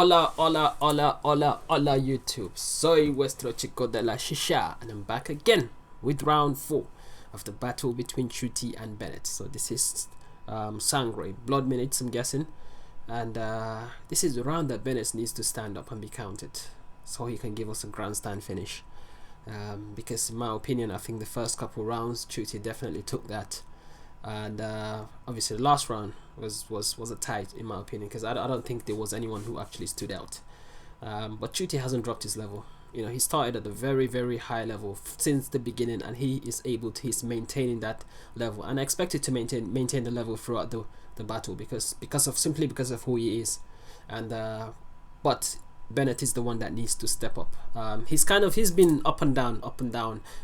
Hola, hola, hola, hola, hola YouTube. Soy vuestro chico de la shisha, and I'm back again with round 4 of the battle between CHUTY and BNET. So this is SANGRE, blood minutes, I'm guessing, and this is the round that BNET needs to stand up and be counted, so he can give us a grandstand finish. Because in my opinion, I think the first couple rounds CHUTY definitely took that, and obviously the last round was a tight in my opinion, because I don't think there was anyone who actually stood out. But CHUTY hasn't dropped his level. You know, he started at a very high level since the beginning, and he's maintaining that level, and I expect it to maintain the level throughout the battle because of who he is. And but BNET is the one that needs to step up. He's been up and down.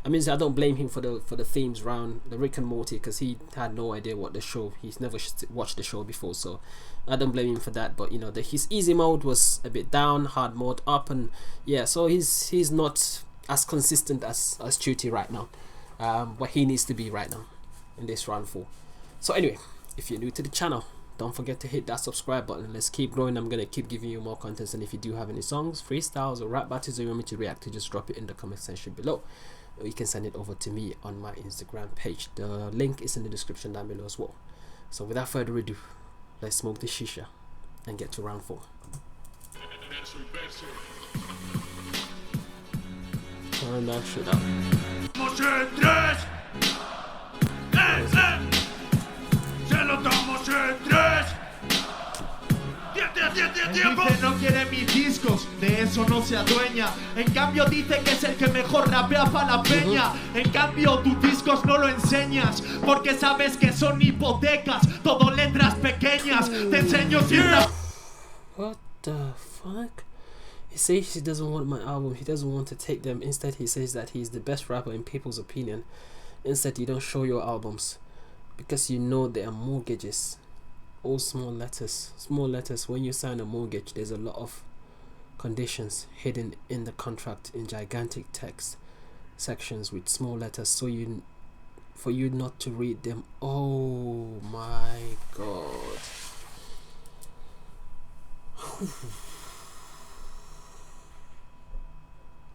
I mean, I don't blame him for the themes round, the Rick and Morty, because he had no idea what the show. He's never watched the show before, so I don't blame him for that. But you know, his easy mode was a bit down, hard mode up, and yeah, so he's not as consistent as CHUTY right now. But he needs to be right now in this round 4. So anyway, if you're new to the channel, don't forget to hit that subscribe button. Let's keep growing. I'm gonna keep giving you more content, and if you do have any songs, freestyles, or rap battles that you want me to react to, just drop it in the comment section below, or you can send it over to me on my Instagram page. The link is in the description down below as well. So without further ado, let's smoke the shisha and get to round 4. Turn that shit up. Dice no quiere mis discos, de eso no se adueña. En cambio dice que es el que mejor rapea pa' la peña. En cambio tus discos no lo enseñas, porque sabes que son hipotecas, todo letras pequeñas. Te enseño sin rap. What the fuck? He says he doesn't want my album, he doesn't want to take them. Instead he says that he's the best rapper in people's opinion. Instead you don't show your albums because you know there are mortgages. All small letters. When you sign a mortgage, there's a lot of conditions hidden in the contract in gigantic text sections with small letters, so for you not to read them. Oh my god.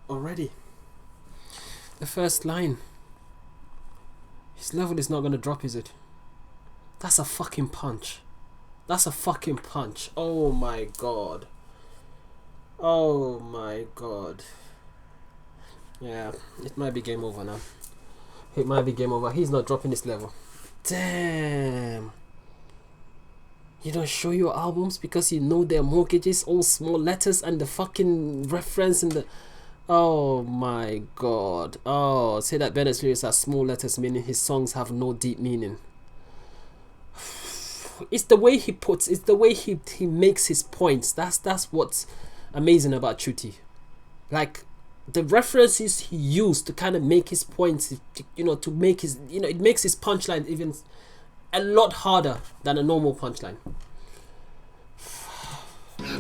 Already the first line, his level is not gonna drop, is it? That's a fucking punch. That's a fucking punch. Oh my god. Oh my god. Yeah, it might be game over now. It might be game over. He's not dropping this level. Damn. You don't show your albums because you know their mortgages, all small letters, and the fucking reference and the... Oh my god. Oh, say that BNET's lyrics are small letters, meaning his songs have no deep meaning. It's the way he puts, it's the way he makes his points. That's what's amazing about CHUTY. Like the references he used to kind of make his points, you know, to make his, you know, it makes his punchline even a lot harder than a normal punchline.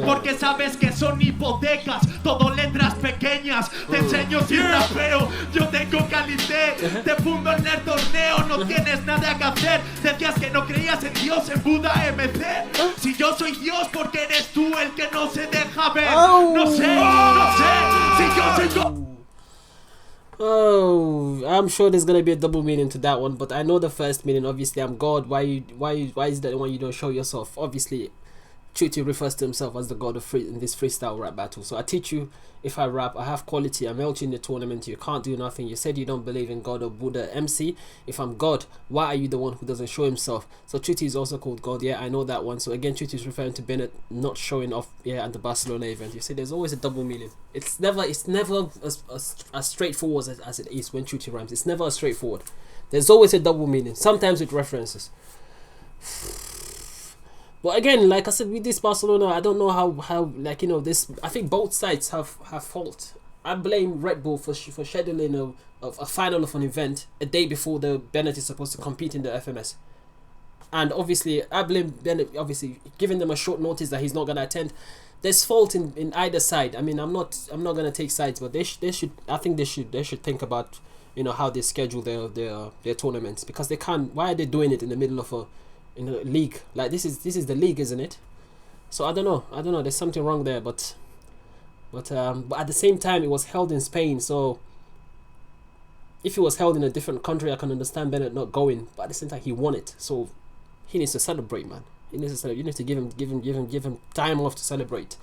Porque sabes que son hipotecas, todo letras pequeñas. Te enseño sin rapeo, yo tengo calité. Te fundo en el torneo, no tienes nada que hacer. Decías que no creías en Dios, en Buda, MC. Si yo soy Dios, porque eres tú el que no se deja ver. No sé, si yo soy Dios. Oh, I'm sure there's gonna be a double meaning to that one, but I know the first meaning. Obviously, I'm God. Why is that one you don't show yourself? Obviously, CHUTY refers to himself as the god of free in this freestyle rap battle. So I teach you, if I rap, I have quality, I melt you in the tournament, you can't do nothing. You said you don't believe in God or Buddha. MC, if I'm God, why are you the one who doesn't show himself? So CHUTY is also called God. Yeah, I know that one. So again, CHUTY is referring to BNET not showing off, yeah, at the Barcelona event. You see, there's always a double meaning. It's never as straightforward as it is when CHUTY rhymes. It's never as straightforward. There's always a double meaning, sometimes with references. But again, like I said, with this Barcelona, I don't know how like, you know, this, I think both sides have fault. I blame Red Bull for scheduling a final of an event a day before the BNET is supposed to compete in the FMS. And obviously, I blame BNET, obviously, giving them a short notice that he's not going to attend. There's fault in either side. I mean, I'm not going to take sides, but they should, I think they should think about, you know, how they schedule their tournaments, because they can't, why are they doing it in the middle of a, in a league? Like this is the league, isn't it? So I don't know. There's something wrong there, but at the same time, it was held in Spain. So if it was held in a different country, I can understand Bennett not going. But at the same time, he won it, so he needs to celebrate, man. He needs to celebrate. You need to give him time off to celebrate.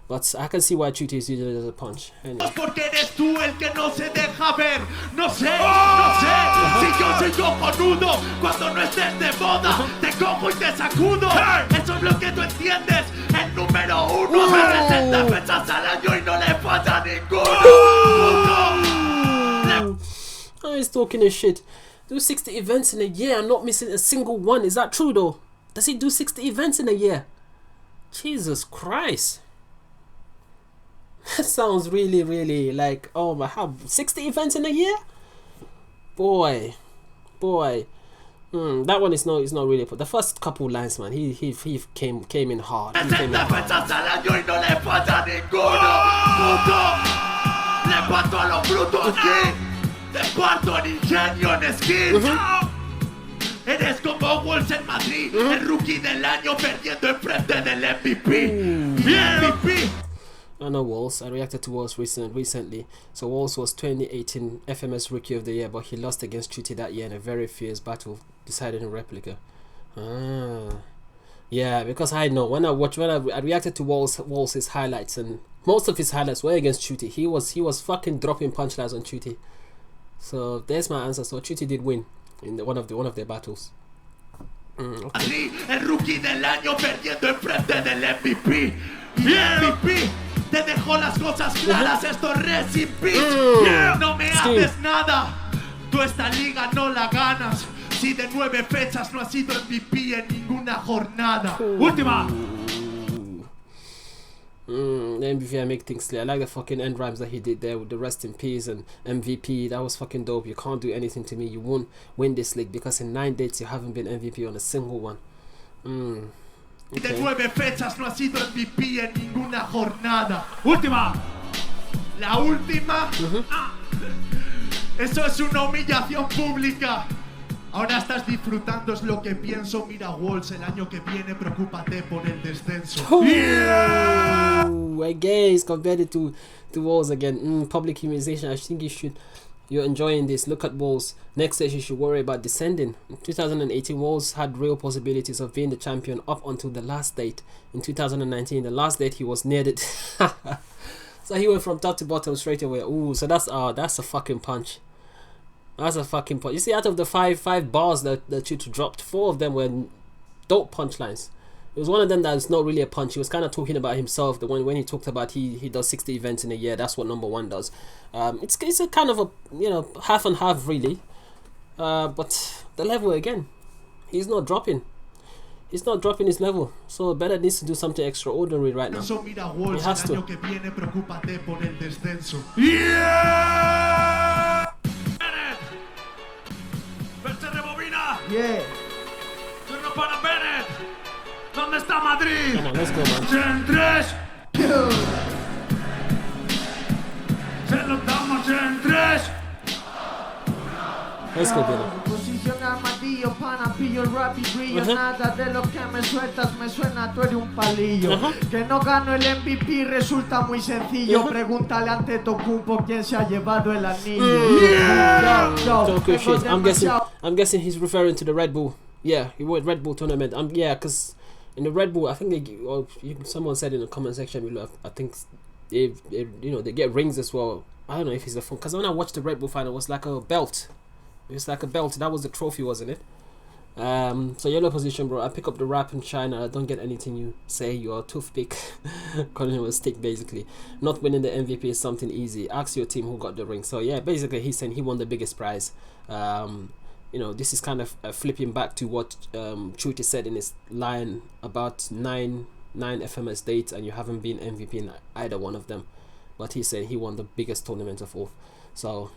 But I can see why CHUTY is using it as a punch. Anyway. Porque eres tú el que no se deja ver. No sé, no sé. Si yo soy cojonudo, cuando no estés de moda, te cojo y te sacudo. Eso es lo que tú entiendes. El número uno me 60 fechas al año y no le falta ninguno. Oh, he's talking his shit. Do 60 events in a year and not missing a single one. Is that true though? Does he do 60 events in a year? Jesus Christ. That sounds really, really like, oh my, how 60 events in a year? Boy. That one is not really. The first couple lines, man, he came in hard. He came in hard. Eres como Wolves en Madrid, el rookie del año perdiendo enfrente del MVP. MVP. I know Walls. I reacted to Walls recently. So Walls was 2018 FMS Rookie of the Year, but he lost against CHUTY that year in a very fierce battle, decided in replica. Yeah, because I know when I reacted to Walls' highlights, and most of his highlights were against CHUTY. He was fucking dropping punchlines on CHUTY. So there's my answer. So CHUTY did win in one of their battles. Okay. El rookie del año perdiendo enfrente del MVP. MVP. Te dejó las cosas claras, esto es recipe. No me haces nada, tú esta liga no la ganas. Si de 9 fechas no has sido MVP en ninguna jornada. Última. The MVP, I make things clear. I like the fucking end rhymes that he did there with the rest in peace and MVP. That was fucking dope. You can't do anything to me. You won't win this league because in 9 dates you haven't been MVP on a single one. Okay. De 9 fechas no ha sido MVP en ninguna jornada. Última. La última. Eso es una humillación pública. Ahora estás disfrutando, es lo que pienso. Mira Wolves, el año que viene preocúpate por el descenso. Again, he's compared it to Wolves again. Public humiliation. I think you should. You're enjoying this. Look at Wolves. Next stage, you should worry about descending. In 2018, Wolves had real possibilities of being the champion up until the last date. In 2019, the last date, he was near it. So he went from top to bottom straight away. Ooh, so that's a fucking punch. That's a fucking punch. You see, out of the five bars that CHUTY dropped, 4 of them were dope punchlines. It was one of them that's not really a punch. He was kind of talking about himself. The one when he talked about he does 60 events in a year. That's what number 1 does. It's a kind of a half and half really. But the level again, he's not dropping. He's not dropping his level. So BNET needs to do something extraordinary right now. He has to. Yeah. Turno para BNET. ¿Dónde está Madrid? Come on, let's go, man. En 3. Se lo damos en 3. Let's go, BNET. Posiciona martillo, pana, pillo el rap y brillo. Nada de lo que me sueltas me suena, tú eres un palillo. Que no gano el MVP resulta muy sencillo. Pregúntale ante Tocumpo quién se ha llevado el anillo. I'm guessing he's referring to the Red Bull. Yeah, he won Red Bull tournament. Yeah, because in the Red Bull, I think someone said in the comment section below, I think they get rings as well. I don't know if he's the phone, because when I watched the Red Bull final, it was like a belt. It was like a belt. That was the trophy, wasn't it? So yellow position, bro. I pick up the rap in China. I don't get anything you say. You're a toothpick. Calling him a stick, basically. Not winning the MVP is something easy. Ask your team who got the ring. So yeah, basically he's saying he won the biggest prize. This is kind of flipping back to what CHUTY said in his line about nine FMS dates and you haven't been MVP in either one of them. But he's saying he won the biggest tournament of all. So,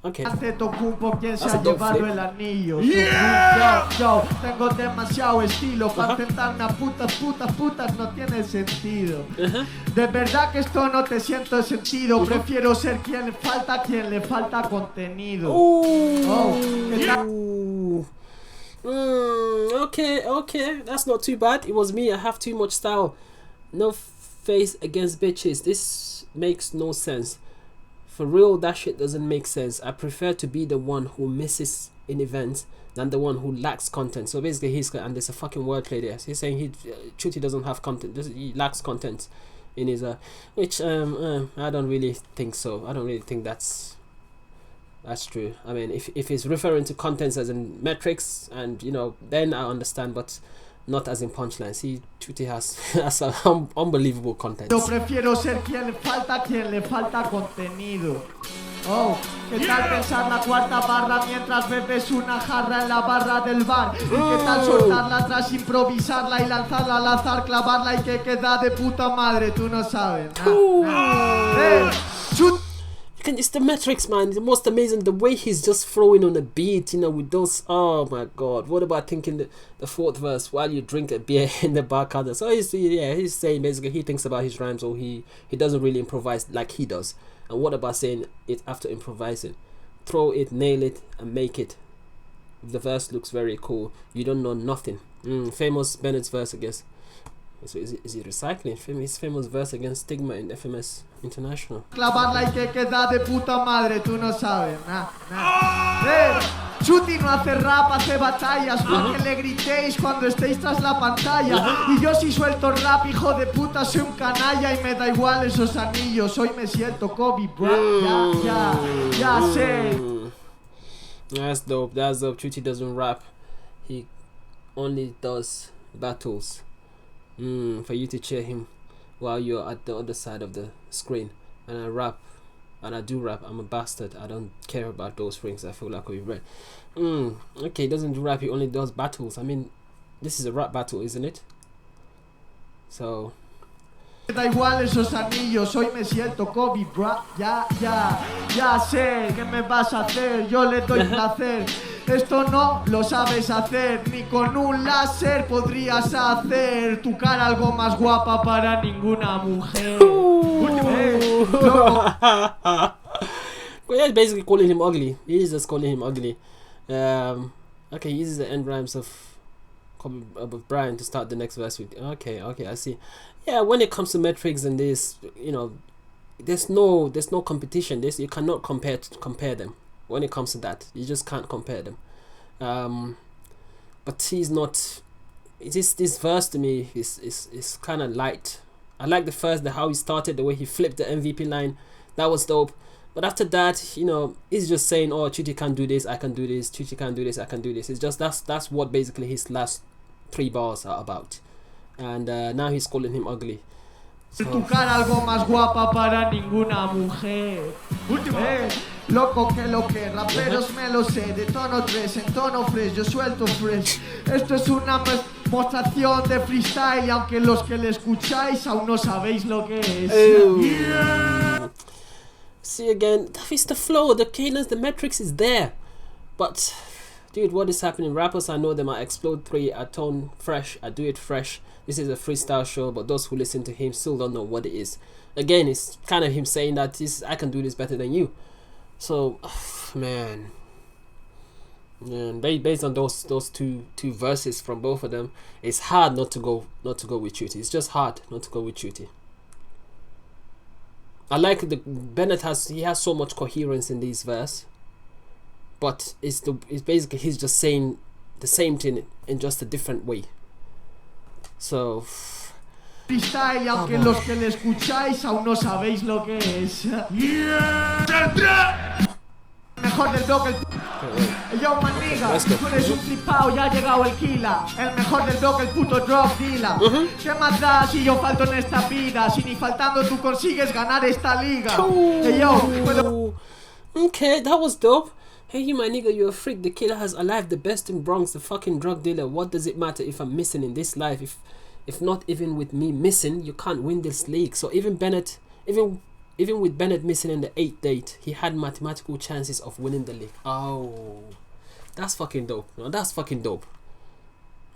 okay. Ante Tocumpo quién se ha llevado el anillo. Yo tengo demasiado estilo para tentarme a putas no tiene sentido. De verdad que esto no te siento sentido. Prefiero ser quien le falta contenido. Okay, that's not too bad. It was me. I have too much style. No face against bitches. This makes no sense. For real, that shit doesn't make sense. I prefer to be the one who misses in events than the one who lacks content. So basically, and there's a fucking wordplay there. So he's saying CHUTY doesn't have content. He lacks content in his which I don't really think so. I don't really think that's true. I mean, if he's referring to contents as in metrics, and you know, then I understand, but not as in punchlines. CHUTY has unbelievable content. Yo prefiero ser quien le falta contenido. Oh, ¿qué tal pensar la cuarta barra mientras bebes una jarra en la barra del bar? ¿Y qué tal soltarla atrás, improvisarla y lanzarla al azar, clavarla y que queda de puta madre? Tú no sabes. It's the metrics, man. The most amazing, the way he's just throwing on the beat, you know, with those. Oh my god, what about thinking the fourth verse while you drink a beer in the bar counter? So he's saying basically he thinks about his rhymes, or he doesn't really improvise like he does. And what about saying it after improvising? Throw it, nail it, and make it. If the verse looks very cool, you don't know nothing. Famous Bennett's verse, I guess. So is he recycling his famous verse against Stigma in FMS International? Clavarla y que queda de puta madre, tú no sabes. CHUTY no hace rap, hace batallas. No que le gritéis cuando estéis tras la pantalla. Y yo si suelto rap, hijo de puta, soy un canalla y me da igual esos anillos. Hoy me siento Kobe Bryant. Ya sé. That's dope. CHUTY doesn't rap. He only does battles. For you to cheer him while you're at the other side of the screen. And I rap, and I do rap. I'm a bastard. I don't care about those things. I feel like we've read. Okay, he doesn't do rap. He only does battles. I mean, this is a rap battle, isn't it? So. Da igual esos anillos, hoy me siento Kobe Bryant. Ya sé qué me vas a hacer. Yo le doy placer. Esto no lo sabes hacer, ni con un láser podrías hacer tu cara algo más guapa para ninguna mujer. Well, yeah, basically calling him ugly. He is just calling him ugly. Okay, he uses the end rhymes of Brian to start the next verse with. Okay, I see. Yeah, when it comes to metrics and this, you know, there's no competition. You cannot compare them. When it comes to that, you just can't compare them. But he's not. This verse to me is kind of light. I like how he started, the way he flipped the MVP line. That was dope. But after that, you know, he's just saying, "Oh, CHUTY can't do this, I can do this. CHUTY can't do this, I can do this." It's just that's what basically his last 3 bars are about. And now he's calling him ugly. Tu cara algo más guapa para ninguna mujer. Loco que raperos me lo sé. De tono 3 en tono fresh, yo suelto fresh. Esto es una demostración de freestyle. Y aunque los que le escucháis aún no sabéis lo que es. See again, that is the flow, the cadence, the metrics is there. But dude, what is happening? Rappers, I know them. I explode 3, I tone fresh, I do it fresh. This is a freestyle show, but those who listen to him still don't know what it is. Again, it's kind of him saying that I can do this better than you. So, man, based on those two verses from both of them, it's hard not to go with CHUTY. It's just hard not to go with CHUTY. I like Bennett has so much coherence in these verse, but it's basically he's just saying the same thing in just a different way. So freestyle, y aunque los que le escucháis aún no sabéis lo que es. Mejor del bloque yo maniga, tú eres un flipao, ya ha llegado el Kila. El mejor del bloque, el puto drop dealer. ¿Qué más da si yo falto en esta vida? Si ni faltando tú consigues ganar esta liga. Okay, that was dope. Hey, my nigga, you're a freak. The killer has alive, the best in Bronx, the fucking drug dealer. What does it matter if I'm missing in this life? If not even with me missing, you can't win this league. So even Bennett, even with Bennett missing in the 8th date, he had mathematical chances of winning the league. Oh, that's fucking dope. No, that's fucking dope.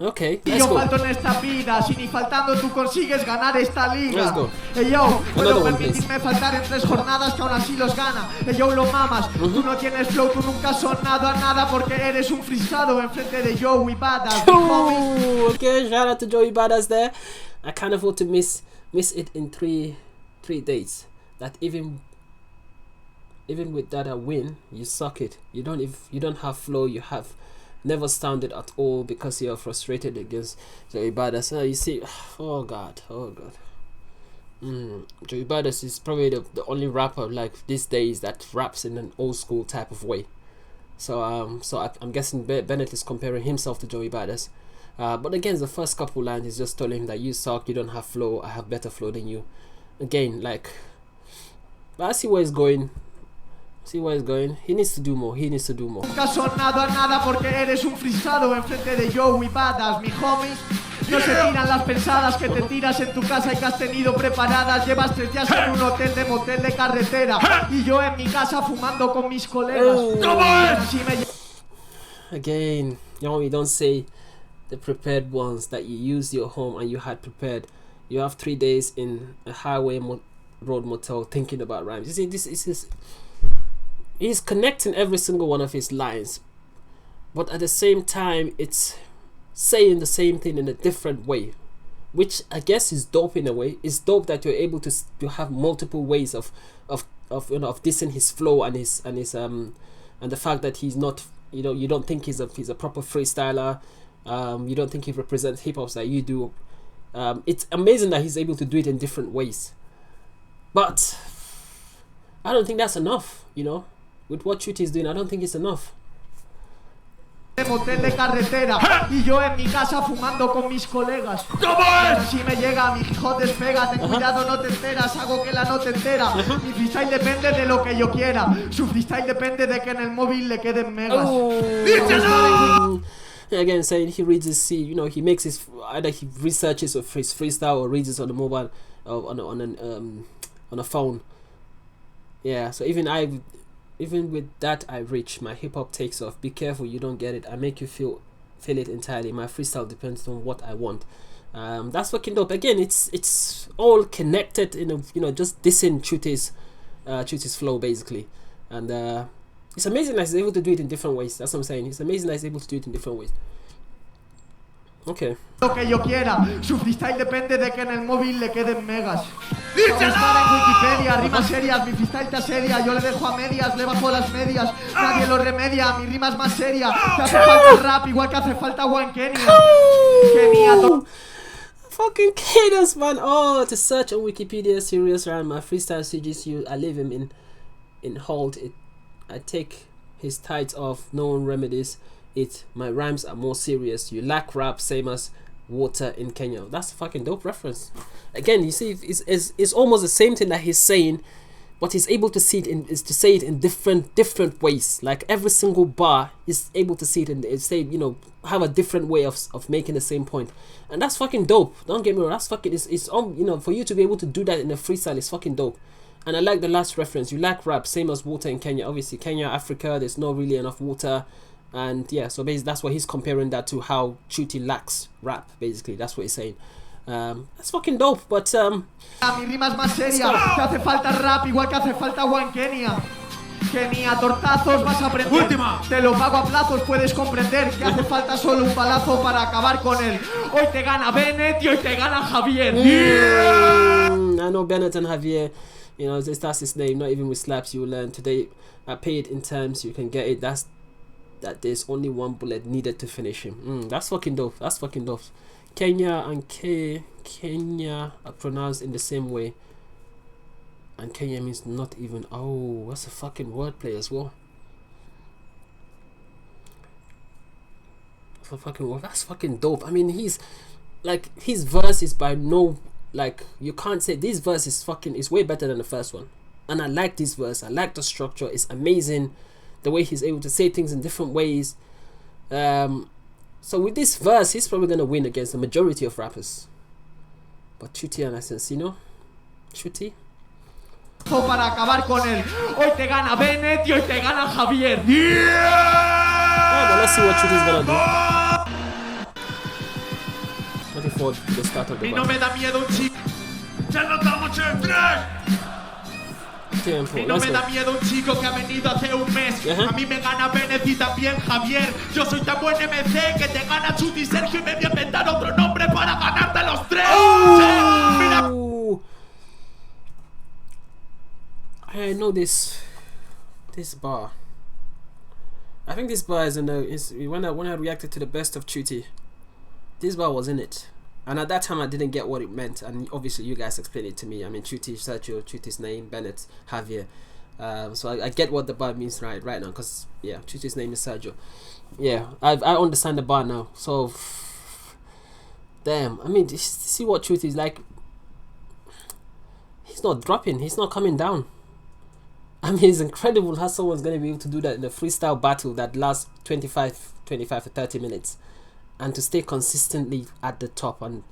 Okay, Y let's yo go. falto en esta vida, si ni faltando tú consigues ganar esta liga. Let's go. Ey yo, puedo one, permitirme faltar en 3 jornadas que aún así los gana. Ey yo, lo mamas, tú no tienes flow, tú nunca has sonado a nada porque eres un frisado enfrente de Joey Badass. Oh, okay, shout out to Joey Badass there. I can't afford to miss it in three days. That even with that a win, you suck it. You don't have flow. You have never sounded at all because you're frustrated against Joey Badass. So you see, oh god. Joey Badass is probably the only rapper like these days that raps in an old school type of way. So I'm guessing Bennett is comparing himself to Joey Badass. But again, the first couple lines is just telling him that you suck, you don't have flow, I have better flow than you. Again, like, but I see where he's going. He needs to do more. Nunca has sonado a nada porque eres un frisado enfrente de Joey Badass, mi homies. No se tiran las pensadas que te tiras en tu casa y que has tenido preparadas. Llevas 3 días en un hotel de motel de carretera y yo en mi casa fumando con mis colegas. Again, you don't say the prepared ones that you used your home and you had prepared. You have 3 days in a highway road motel thinking about rhymes. You see, this is he's connecting every single one of his lines, but at the same time it's saying the same thing in a different way, which I guess is dope in a way. It's dope that you're able to have multiple ways of dissing his flow and the fact that he's not, you don't think he's a proper freestyler. You don't think he represents hip hop like you do. It's amazing that he's able to do it in different ways, but I don't think that's enough. With what CHUTY is doing, I don't think it's enough. Motel de carretera y yo en mi casa fumando con mis colegas. Si me llega mi hijo despega, ten cuidado, no te enteras, hago que la nota entera. Mi freestyle depende de lo que yo quiera, su freestyle depende de que en el móvil le queden megas. Again, saying he reads his he makes his, either he researches or his freestyle or reads it on the mobile or on a phone. Yeah, so even with that I reach, my hip hop takes off. Be careful you don't get it. I make you feel it entirely. My freestyle depends on what I want. That's fucking dope. Again, it's all connected in a, just dissing CHUTY's flow basically. And it's amazing that he's able to do it in different ways. That's what I'm saying. It's amazing that he's able to do it in different ways. Okay. Lo que yo quiera, su freestyle depende de que en el móvil le queden megas. Buscar en Wikipedia, rimas serias, mi freestyle te asedia, yo le dejo a medias, le bajo las medias, nadie lo remedia, mi rima es más seria, te hace falta rap igual que hace falta agua en Kenia. Fucking cadence, man. Oh, to search on Wikipedia, serious rhyme, my freestyle CGCU, I leave him in hold. I take his tights off, no one remedies it. My rhymes are more serious. You lack rap, same as water in Kenya. That's a fucking dope reference. Again, you see, it's almost the same thing that he's saying, but he's able to say it in different ways. Like every single bar, he's able to see it and have a different way of making the same point, and that's fucking dope. Don't get me wrong. That's fucking for you to be able to do that in a freestyle is fucking dope. And I like the last reference. You lack rap, same as water in Kenya. Obviously, Kenya, Africa, there's not really enough water. And yeah, so basically that's what he's comparing that to, how CHUTY lacks rap. Basically, that's what he's saying. That's fucking dope, but mi rima es más seria, te hace falta rap igual que hace falta agua en Kenia. Kenia, tortazos vas a aprender. Última. Te lo pago a plazos, puedes comprender que hace falta solo un balazo para acabar con él. Hoy te gana Bennett y hoy te gana Javier. I know Bennett and Javier. That's his name. Not even with slaps you learn. Today I pay it in terms, you can get it. That there's only one bullet needed to finish him. That's fucking dope. That's fucking dope. Kenya and Kenya are pronounced in the same way, and Kenya means not even. Oh, that's a fucking wordplay as well. That's fucking dope. I mean, his verse is by no, you can't say this verse is way better than the first one. And I like this verse. I like the structure. It's amazing. The way he's able to say things in different ways. So with this verse, he's probably going to win against the majority of rappers. But CHUTY and Asensino, CHUTY. Para acabar con él. Hoy te gana Bennett y hoy te gana Javier. Yeah, but let's see what CHUTY's going to do. before the start of the Y no battle. me da miedo un chico. Ya nos damos en 3. Tiempo. Y no Let's me go. da miedo un chico que ha venido hace un mes. Ajá. A mí me gana BNET y también Javier. Yo soy tan buen MC que te gana Chuty, Sergio, y me voy a inventar otro nombre para ganarte los 3. Sí, mira. Ooh. I know this bar. I think this bar is in the when I reacted to the best of CHUTY, this bar was in it. And at that time I didn't get what it meant, and obviously you guys explained it to me. I mean, CHUTY, Sergio, CHUTY's name, BNET, Javier. So I get what the bar means right now, because yeah, CHUTY's name is Sergio. Yeah, I understand the bar now. So damn, I mean, see what CHUTY is like. He's not dropping, he's not coming down. I mean, it's incredible how someone's going to be able to do that in a freestyle battle that lasts 25 to 30 minutes, and to stay consistently at the top, and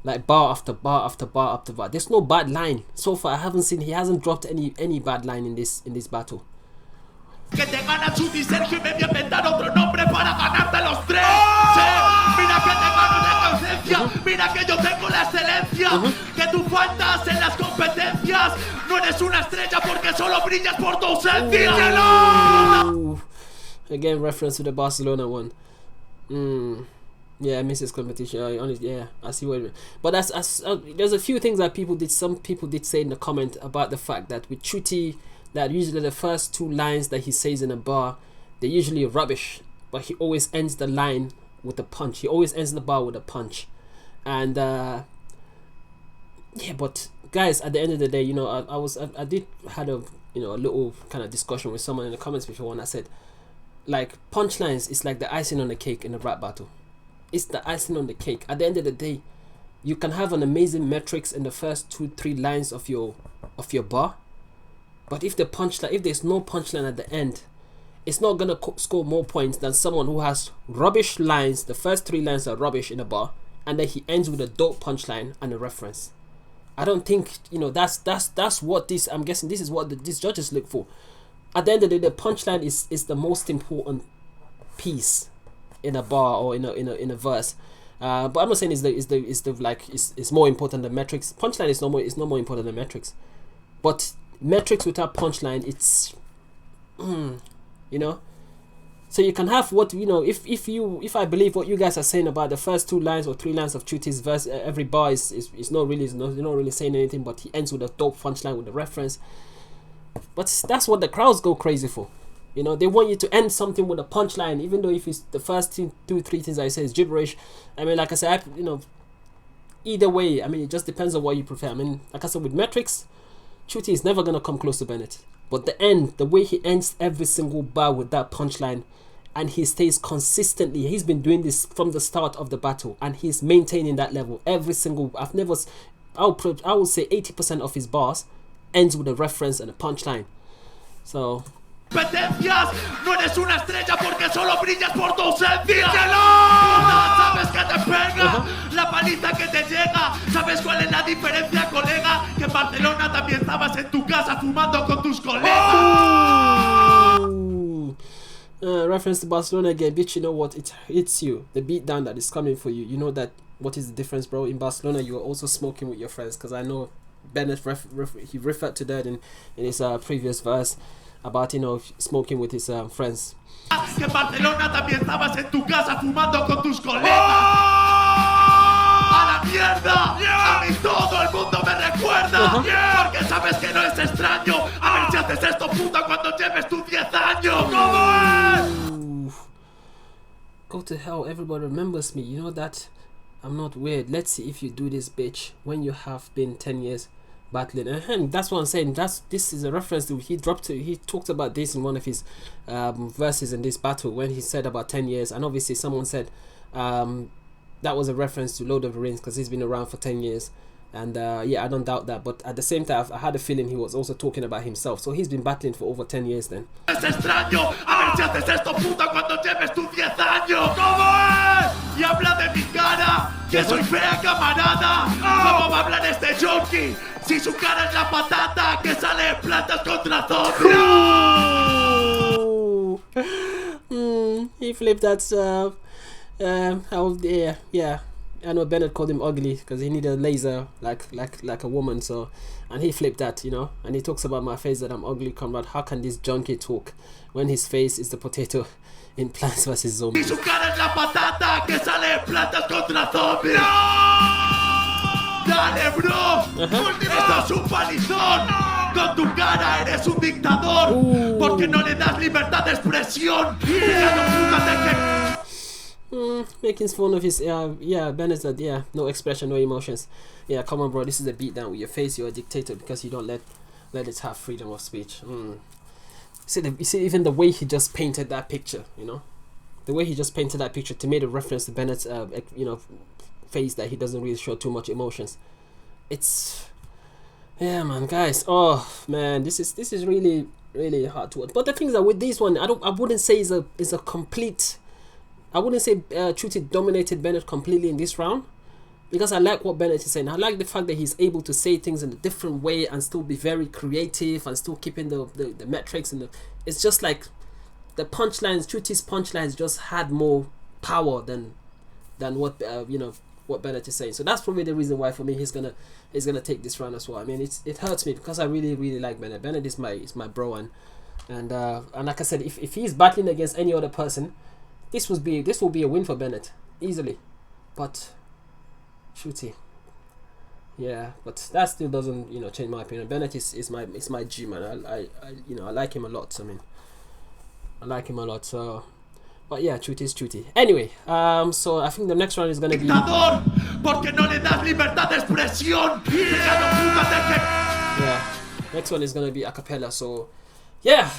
like bar after bar after bar after bar. There's no bad line so far. I haven't seen, he hasn't dropped any bad line in this battle. Que te gana Chuty, Sergio, y me voy a inventar otro nombre para ganarte los 3. Sí, mira que te gano de ausencia. Mira que yo tengo la excelencia. Que tú faltas en las competencias. No eres una estrella porque solo brillas por tu ausencia. Ooh. Again, reference to the Barcelona one. Yeah, misses competition. I see what you mean. But there's a few things that some people did say in the comment about the fact that with CHUTY, that usually the first 2 lines that he says in a bar, they're usually rubbish, but he always ends the line with a punch. He always ends the bar with a punch. And yeah, but guys, at the end of the day, you know, I did had a little kind of discussion with someone in the comments before, and I said, like, punchlines is like the icing on the cake in a rap battle. It's the icing on the cake. At the end of the day, you can have an amazing metrics in the first 2-3 lines of your bar, but if there's no punchline at the end, it's not gonna score more points than someone who has rubbish lines. The first 3 lines are rubbish in a bar, and then he ends with a dope punchline and a reference. I don't think, you know, that's what this, I'm guessing this is what these judges look for. At the end of the day, the punchline is the most important piece in a bar or in a verse. But I'm not saying it's more important than metrics. Punchline is no more important than metrics. But metrics without punchline, it's you know. So you can have what, you know, if I believe what you guys are saying about the first 2 lines or 3 lines of CHUTY's verse, every bar is not really saying anything, but he ends with a dope punchline with a reference. But that's what the crowds go crazy for. You know, they want you to end something with a punchline, even though if it's the first 2-3 things I say is gibberish. I mean, like I said, you know, either way, I mean, it just depends on what you prefer. I mean, like I said, with metrics, CHUTY is never gonna come close to BNET. But the way he ends every single bar with that punchline, and he stays consistently. He's been doing this from the start of the battle, and he's maintaining that level every single. I would say 80% of his bars ends with a reference and a punchline. So. Competencias, no eres una estrella porque solo brillas por tu ausencia. Sabes que te pega la paliza que te llega. Sabes cuál es la diferencia, colega, que en Barcelona también estabas en tu casa fumando con tus colegas. Reference to Barcelona again, bitch. You know what? It hits you. The beat down that is coming for you. You know that. What is the difference, bro? In Barcelona, you are also smoking with your friends, because I know BNET he referred to that in his previous verse about, you know, smoking with his friends. Que en Barcelona también estabas en tu casa fumando con tus colegas. ¡A la mierda! A mí todo el mundo me recuerda. Porque sabes que no es extraño. A ver si haces esto, puta, cuando lleves tus 10 años. ¿Cómo es? Go to hell, everybody remembers me. You know that I'm not weird. Let's see if you do this, bitch, when you have been 10 years battling. And that's what I'm saying. This is a reference to, he talked about this in one of his verses in this battle, when he said about 10 years, and obviously someone said that was a reference to Lord of the Rings, because he's been around for 10 years. And yeah, I don't doubt that, but at the same time I had a feeling he was also talking about himself. So he's been battling for over 10 years then. Es extraño, a ver si haces esto, puta, cuando lleves tus 10 años. ¿Cómo es? Y habla de mi cara, que soy fea, camarada. ¿Cómo va a hablar este junkie si su cara es la patata que sale de plantas contra zombies? He flipped that yeah. I know Bennett called him ugly because he needed a laser like a woman. So, and he flipped that, you know. And he talks about my face that I'm ugly, comrade. How can this junkie talk when his face is the potato in Plants vs Zombies? Y su cara es la patata que sale en Plantas contra Zombies. Dale, bro. Esto es un palizón. Con tu cara eres un dictador. Porque no le das libertad de expresión. Making fun of his yeah, Bennett said, yeah, no expression, no emotions. Yeah, come on, bro, this is a beatdown with your face. You're a dictator because you don't let it have freedom of speech. You see even the way he just painted that picture, you know, the way he just painted that picture to make a reference to Bennett's you know, face, that he doesn't really show too much emotions. It's, yeah, man, guys, oh man, this is really hard to watch. But the thing is that with this one, I wouldn't say is a complete, I wouldn't say CHUTY dominated Bennett completely in this round, because I like what Bennett is saying. I like the fact that he's able to say things in a different way and still be very creative and still keeping the metrics, and it's just like the punchlines, CHUTY's punchlines just had more power than what you know, what Bennett is saying. So that's probably the reason why for me he's gonna take this round as well. I mean, it hurts me because I really like Bennett. Bennett is my bro, and like I said, if he's battling against any other person, this will be a win for Bennett easily. But CHUTY, yeah, but that still doesn't, you know, change my opinion. Bennett is my G, man. I you know, I like him a lot. I mean, I like him a lot. So, but yeah, CHUTY is CHUTY. Anyway, so I think the next round is gonna be. Porque no le das libertad de expresión. Yeah, next one is gonna be a cappella. So, yeah,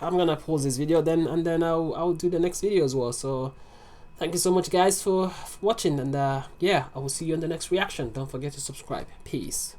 I'm gonna pause this video and then I'll do the next video as well. So thank you so much, guys, for watching, and yeah, I will see you in the next reaction. Don't forget to subscribe. Peace.